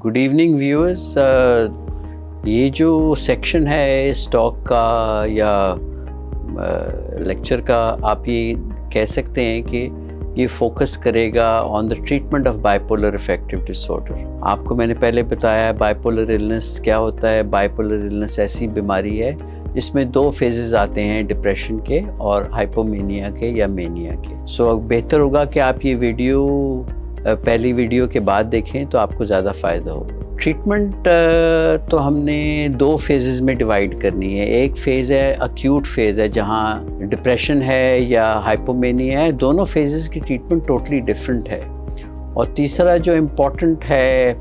Good evening viewers. ये जो section है स्टॉक का या लेक्चर का, आप ये कह सकते हैं कि ये फोकस करेगा on the treatment of bipolar affective disorder. आपको मैंने पहले बताया बाइपोलर इलनेस क्या होता है। बाइपोलर इलनेस ऐसी बीमारी है जिसमें दो फेजेस आते हैं, डिप्रेशन के और हाइपोमेनिया के या मेनिया के। सो बेहतर होगा कि आप ये वीडियो पहली वीडियो के बाद देखें तो आपको ज़्यादा फ़ायदा होगा। ट्रीटमेंट तो हमने दो फेजेस में डिवाइड करनी है। एक फ़ेज़ है अक्यूट फ़ेज़ है जहाँ डिप्रेशन है या हाइपोमेनिया है, दोनों फेजेस की ट्रीटमेंट टोटली डिफरेंट है। और तीसरा जो इम्पोर्टेंट है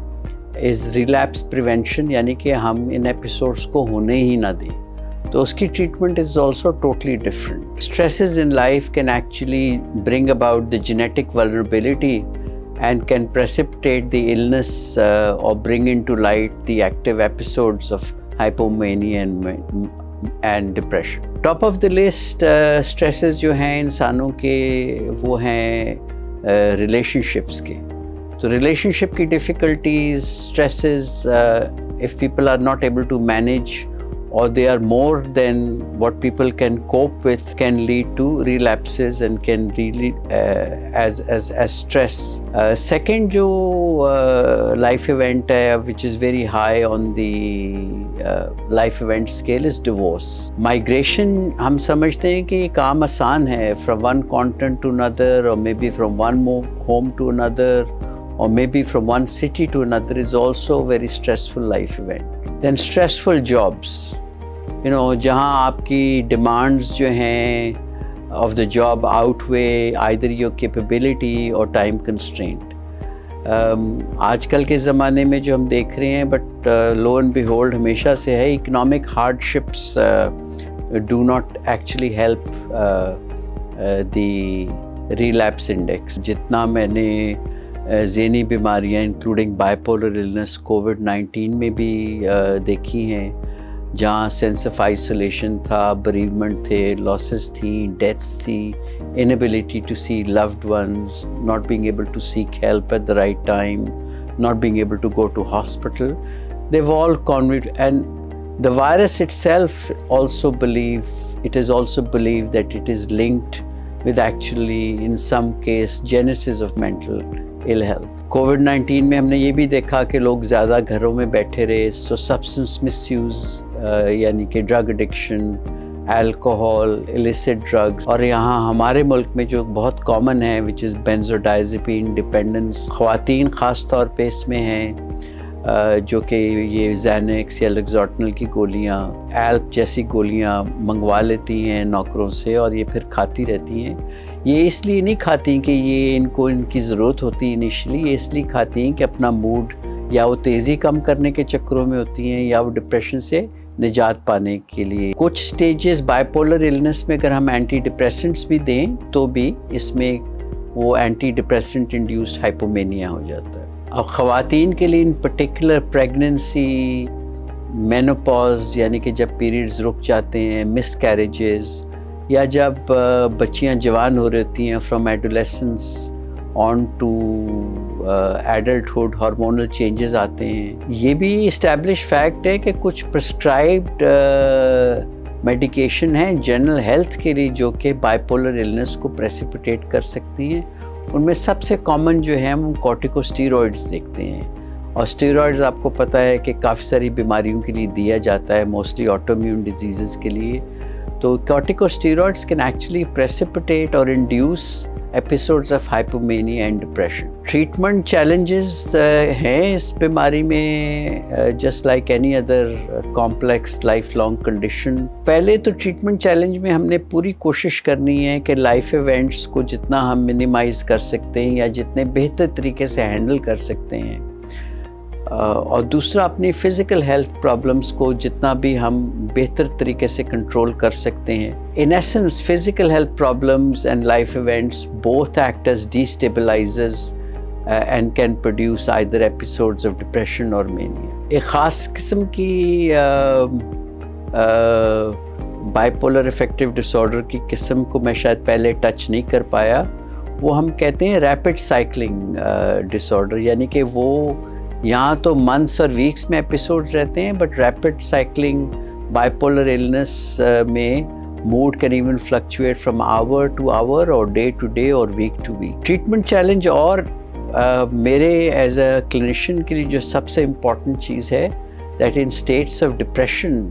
इज़ रिलैप्स प्रिवेंशन, यानी कि हम इन एपिसोड्स को होने ही ना दें, तो उसकी treatment is also totally different. Stresses in life can actually bring about the genetic vulnerability and can precipitate the illness or bring into light the active episodes of hypomania and depression. Top of the list stresses जो हैं इंसानों के वो हैं relationships के। तो relationship की difficulties, stresses, if people are not able to manage or they are more than what people can cope with, can lead to relapses and can really as stress. Second जो life event है which is very high on the life event scale is divorce. Migration हम समझते हैं कि ये काम आसान है, from one continent to another or maybe from one home to another or maybe from one city to another is also a very stressful life event. Then stressful jobs, you know, जहाँ आपकी demands जो हैं of the job outweigh either your capability or time constraint. आजकल के ज़माने में जो हम देख रहे हैं, but lo and behold हमेशा से है, economic hardships do not actually help the relapse index. जितना मैंने ज़हनी बीमारियाँ इंक्लूडिंग बाइपोलर इलनेस कोविड-19 में भी देखी हैं, जहाँ सेंस ऑफ आइसोलेशन था, bereavement थे, लॉसेस थी, डेथ्स थी, inability to see loved ones, not being able to seek help at the right time, not being able to go to hospital. They've all contributed, and the virus itself also it is also believed that it is linked with actually in some case genesis of mental ill health. कोविड-19 में हमने ये भी देखा कि लोग ज़्यादा घरों में बैठे रहे, सो सब्सटेंस मिसयूज़ यानी कि drug addiction, alcohol, illicit drugs, और यहाँ हमारे मुल्क में जो बहुत कॉमन है विच इज़ बेंजोडाइज़ेपिन डिपेंडेंस। ख़वातीन ख़ास तौर पे इसमें हैं जो कि ये ज़ैनेक्स या लेक्सोटनल की गोलियाँ, एल्प जैसी गोलियाँ मंगवा लेती हैं नौकरों से और ये फिर खाती रहती हैं। ये इसलिए नहीं खाती कि ये इनको इनकी ज़रूरत होती इनिशियली, ये इसलिए खाती हैं कि अपना मूड या वो तेज़ी कम करने के चक्करों में होती हैं या वो डिप्रेशन से निजात पाने के लिए। कुछ स्टेजेस बाइपोलर इलनेस में अगर हम एंटी डिप्रेसेंट्स भी दें तो भी इसमें वो एंटी डिप्रेसेंट इंड्यूस्ड हाइपोमेनिया हो जाता है। और ख़वातीन के लिए इन पर्टिकुलर प्रेगनेंसी, मेनोपॉज यानी कि जब पीरियड्स रुक जाते हैं, मिसकैरेजेस, या जब बच्चियां जवान हो रही होती हैं, from adolescence on to adulthood, hormonal changes आते हैं। ये भी इस्टेब्लिश फैक्ट है कि कुछ प्रिस्क्राइब्ड मेडिकेशन हैं जनरल हेल्थ के लिए जो कि बाइपोलर इलनेस को प्रेसिपिटेट कर सकती हैं। उनमें सबसे कॉमन जो है हम कॉर्टिकोस्टेरॉइड्स देखते हैं, और स्टेरॉइड्स आपको पता है कि काफ़ी सारी बीमारियों के लिए दिया जाता है, मोस्टली ऑटोइम्यून डिजीज़ के लिए। तो corticosteroids can actually precipitate or induce episodes of hypomania and depression. Treatment challenges हैं इस बीमारी में just like any other complex lifelong condition. पहले तो treatment challenge में हमने पूरी कोशिश करनी है कि life events को जितना हम minimize कर सकते हैं या जितने बेहतर तरीके से handle कर सकते हैं, और दूसरा अपनी फ़िज़िकल हेल्थ प्रॉब्लम्स को जितना भी हम बेहतर तरीके से कंट्रोल कर सकते हैं। In essence physical health problems and life events both act as destabilisers and can produce either episodes of depression और मेनिया। एक ख़ास किस्म की बाइपोलर अफेक्टिव डिसऑर्डर की किस्म को मैं शायद पहले टच नहीं कर पाया, वो हम कहते हैं रैपिड साइक्लिंग डिसऑर्डर, यानी कि वो यहाँ तो मंथ्स और वीक्स में एपिसोड्स रहते हैं, but rapid cycling bipolar illness में mood can even fluctuate from hour to hour और डे टू डे और week to week. Treatment challenge और मेरे एज अ क्लिनिशियन के लिए जो सबसे इम्पॉर्टेंट चीज़ है that in states of depression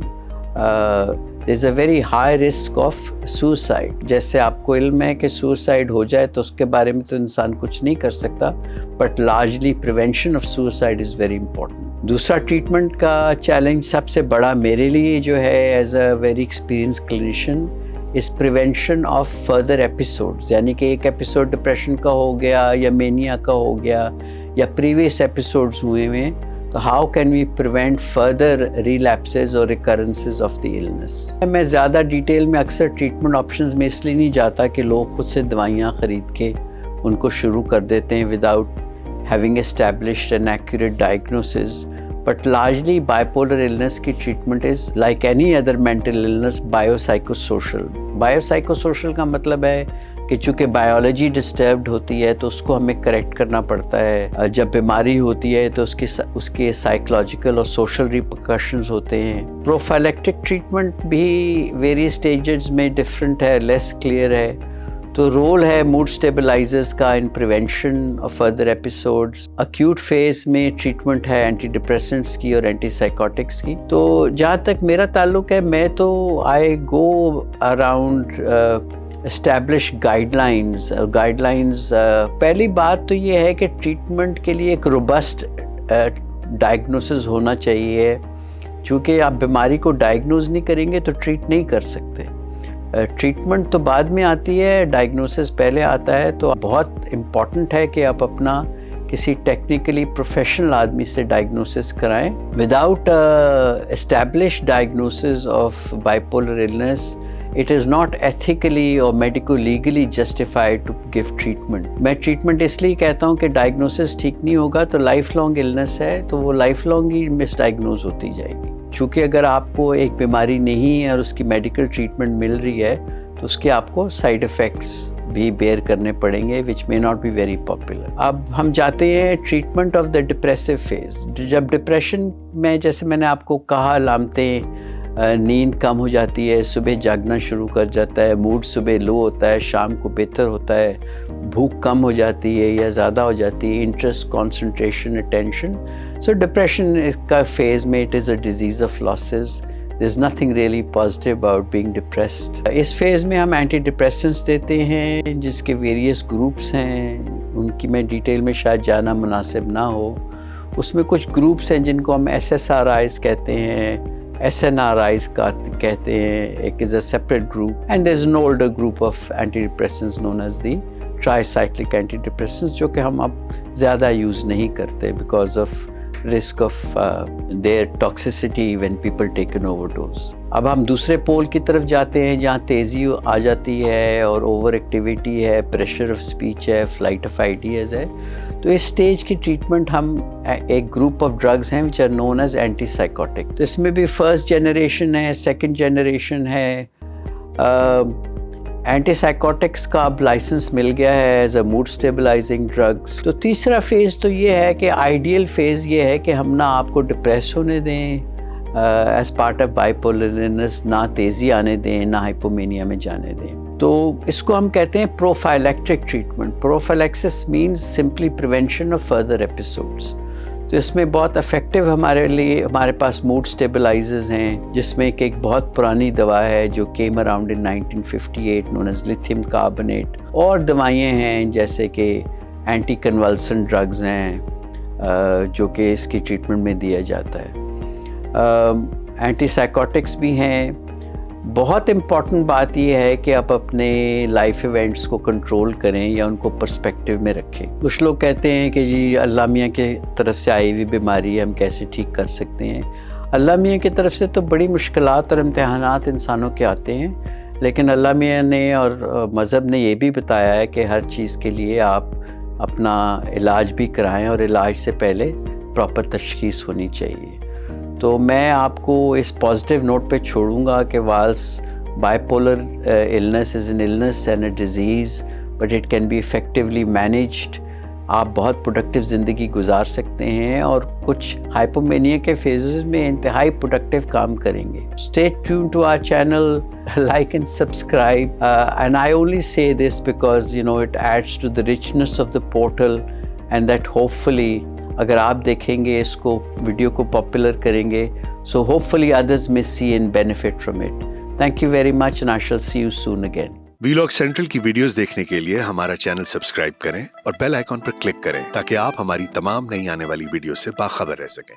there is a very high risk of suicide. जैसे आपको इल्म है कि सुसाइड हो जाए तो उसके बारे में तो इंसान कुछ नहीं कर सकता, but largely prevention of suicide is very important. दूसरा ट्रीटमेंट का चैलेंज सबसे बड़ा मेरे लिए जो है as a very experience clinician इस प्रिवेंशन ऑफ फर्दर एपिसोड्स, यानी कि एक एपिसोड डिप्रेशन का हो गया या मेनिया का हो गया या प्रीवियस एपिसोड्स हुए हुए, तो how can we prevent further relapses और रिकरेंसेस ऑफ द इलनेस। मैं ज़्यादा डिटेल में अक्सर ट्रीटमेंट ऑप्शंस में इसलिए नहीं जाता कि लोग खुद से दवाइयाँ ख़रीद के उनको शुरू कर देते हैं without having established an accurate diagnosis, but largely bipolar illness की treatment is like any other mental illness biopsychosocial। biopsychosocial का मतलब है कि चूँकि बायोलॉजी डिस्टर्ब्ड होती है तो उसको हमें करेक्ट करना पड़ता है। जब बीमारी होती है तो उसके साइकोलॉजिकल और सोशल रिपरकशंस होते हैं। प्रोफाइलेक्टिक ट्रीटमेंट भी वेरियस स्टेजेस में डिफरेंट है, लेस क्लियर है। तो रोल है मूड स्टेबलाइजर्स का इन prevention of further episodes. Acute phase में ट्रीटमेंट है एंटी डिप्रेसेंट्स की और एंटी साइकोटिक्स की। तो जहाँ तक मेरा ताल्लुक है, मैं तो आई गो अराउंड एस्टैब्लिश गाइडलाइंस। पहली बात तो ये है कि ट्रीटमेंट के लिए एक रोबस्ट डायग्नोसिस होना चाहिए। चूँकि आप बीमारी को डायग्नोज नहीं करेंगे तो ट्रीट नहीं कर सकते। ट्रीटमेंट तो बाद में आती है, डायग्नोसिस पहले आता है। तो बहुत इम्पॉर्टेंट है कि आप अपना किसी टेक्निकली प्रोफेशनल आदमी से डायग्नोसिस कराएं। Without establish diagnosis of bipolar illness it is not ethically और medico legally justified to give treatment. मैं ट्रीटमेंट इसलिए कहता हूँ कि डायग्नोसिस ठीक नहीं होगा तो लाइफ लॉन्ग इलनेस है तो वो लाइफ लॉन्ग ही मिसडायग्नोज होती जाएगी। चूँकि अगर आपको एक बीमारी नहीं है और उसकी मेडिकल ट्रीटमेंट मिल रही है तो उसके आपको साइड इफ़ेक्ट्स भी बेयर करने पड़ेंगे which may not be very popular. अब हम जाते हैं treatment of the depressive phase. जब डिप्रेशन में, जैसे मैंने आपको कहा, अलामतें नींद कम हो जाती है, सुबह जागना शुरू कर जाता है, मूड सुबह लो होता है, शाम को बेहतर होता है, भूख कम हो जाती है या ज़्यादा हो जाती है, interest, concentration, attention. So depression का phase में it is a disease of losses. There's nothing really positive about being depressed. इस phase में हम antidepressants देते हैं जिसके various groups हैं, उनकी मैं डिटेल में शायद जाना मुनासिब ना हो। उसमें कुछ groups हैं जिनको हम SSRIs कहते हैं, SNRIs कहते हैं, एक is a separate group, and there's an older group of antidepressants known as the tricyclic antidepressants, जो कि हम अब ज़्यादा यूज़ नहीं करते because of risk of their toxicity when people take an overdose। अब हम दूसरे पोल की तरफ जाते हैं जहाँ तेज़ी आ जाती है और ओवर एक्टिविटी है, प्रेशर ऑफ स्पीच है, फ्लाइट ऑफ आइडियाज़ है। तो इस स्टेज की ट्रीटमेंट हम एक ग्रुप ऑफ ड्रग्स हैं which are known as anti psychotic. तो इसमें भी फर्स्ट जनरेशन है, सेकेंड जनरेशन है। एंटी साइकोटिक्स का अब लाइसेंस मिल गया है as a mood stabilising drugs. तो तीसरा फेज़ तो ये है कि आइडियल फेज़ ये है कि हम ना आपको डिप्रेस होने दें as part of bipolar illness, ना तेज़ी आने दें, ना हाइपोमेनिया में जाने दें। तो इसको हम कहते हैं prophylactic treatment. Prophylaxis means simply prevention of further episodes. तो इसमें बहुत इफ़ेक्टिव हमारे पास मूड स्टेबलाइजर्स हैं, जिसमें एक बहुत पुरानी दवा है जो came around in 1958 known as lithium carbonate, और दवाइयाँ हैं जैसे कि एंटी कन्वल्सेंट ड्रग्स हैं जो कि इसकी ट्रीटमेंट में दिया जाता है। एंटी साइकोटिक्स भी हैं। बहुत इम्पॉर्टेंट बात यह है कि आप अपने लाइफ इवेंट्स को कंट्रोल करें या उनको पर्सपेक्टिव में रखें। कुछ लोग कहते हैं कि जी अल्लाह मियाँ की तरफ से आई हुई बीमारी है, हम कैसे ठीक कर सकते हैं। अल्लाह मियाँ की तरफ से तो बड़ी मुश्किलात और इम्तिहानात इंसानों के आते हैं, लेकिन अल्लाह मियाँ ने और मज़हब ने ये भी बताया है कि हर चीज़ के लिए आप अपना इलाज भी कराएं और इलाज से पहले प्रॉपर तशख़ीस होनी चाहिए। तो मैं आपको इस पॉजिटिव नोट पे छोड़ूंगा कि वाल्स bipolar illness is an illness and a disease, but it can be effectively managed آپ بہت پروڈکٹیو زندگی گزار سکتے ہیں اور کچھ ہائپومینیا کے فیزز میں انتہائی پروڈکٹیو کام کریں گے. Stay tuned to our channel, like and subscribe, and I only say this because it adds to the richness of the portal, and that hopefully اگر آپ دیکھیں گے اس کو ویڈیو کو پاپولر کریں گے, so hopefully others may see and benefit from it. Thank you very much and I shall see you soon again. Vlog central کی videos دیکھنے کے لیے ہمارا چینل سبسکرائب کریں اور بیل آئیکن پر کلک کریں تاکہ آپ ہماری تمام نئی آنے والی ویڈیو سے باخبر رہ سکیں.